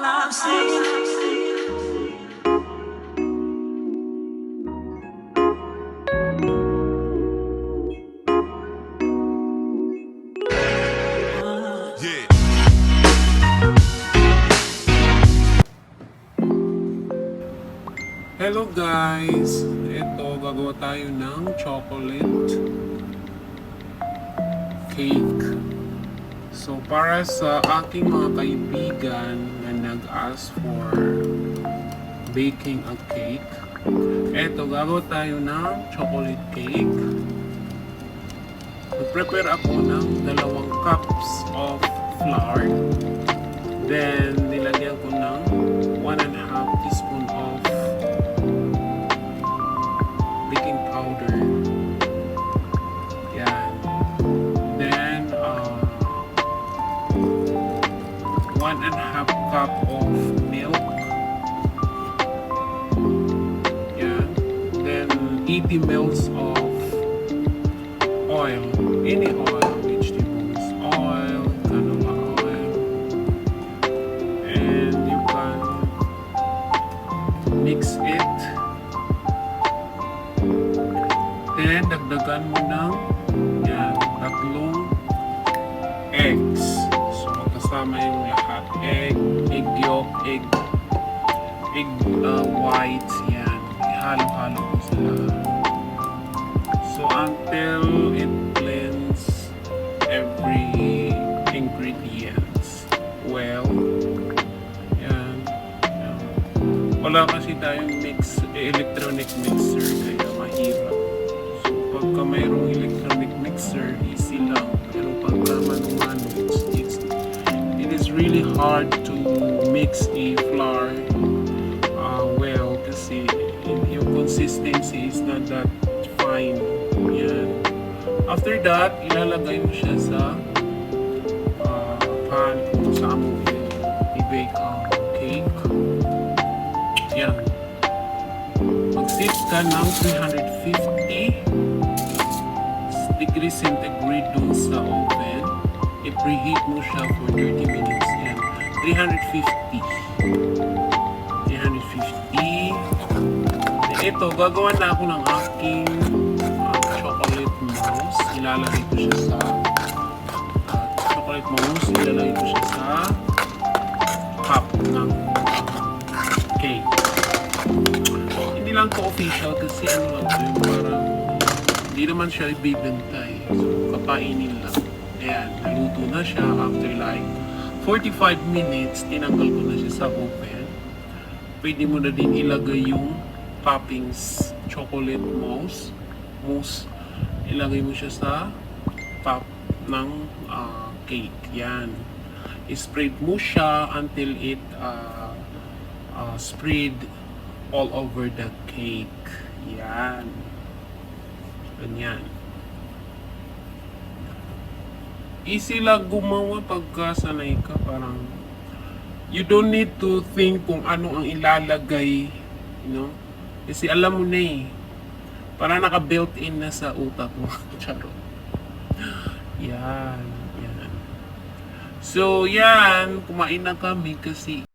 I've seen. Hello guys! Ito, gagawa tayo ng chocolate cake. So, para sa aking mga kaibigan na nag-ask for baking a cake, ito, gagawa tayo ng chocolate cake. Nag-prepare ako ng 2 cups of flour. Then, nilagyan ko ng 1.5 teaspoon of baking powder. Yan. Then, 1.5 cup of milk. Yan. Then, 80 ml of oil. Any oil, vegetables oil, canola oil. And you can mix it. Then, dagdagan mo ng 3 eggs. So, kasama yung lahat. Egg yolk, egg whites. Yan. Ihalo-halo mo sila. So, until it blends every ingredients well. Yan. Wala kasi tayong electronic mixer, kaya mahirap. So, pagka mayroong electronic mixer, easy lang. Pero pagka mano-mano, it is really hard to mix a flour well, kasi yung consistency is not that fine. Yan. After that, ilalagay mo siya sa pan kung saan mo i-bake ang cake. Yan. Mag-set ka ng 350 degrees centigrade dun sa oven. I-preheat mo siya for 30 minutes. Yan. 350. Ito, gagawa na ako ng aking chocolate mousse. Ilalagay ko siya sa chocolate mousse. Ilalagay ko siya sa cup ng cake. Hindi lang to official kasi ano lang ito yung parang hindi naman siya ibibenta eh. So, kapainin lang. Ayan, naluto na siya after like 45 minutes. Tinanggal ko na siya sa oven. Pwede mo na din ilagay yung toppings, chocolate mousse. Ilagay mo siya sa top ng cake. Yan. I-spread mo siya until it spread all over the cake. Yan. Ganyan. Easy lang gumawa pagka sanay ka. Parang you don't need to think kung ano ang ilalagay, you know? Kasi alam mo na eh. Para naka-built-in na sa utak mo. Charot. Yan. So, yan. Kumain na kami kasi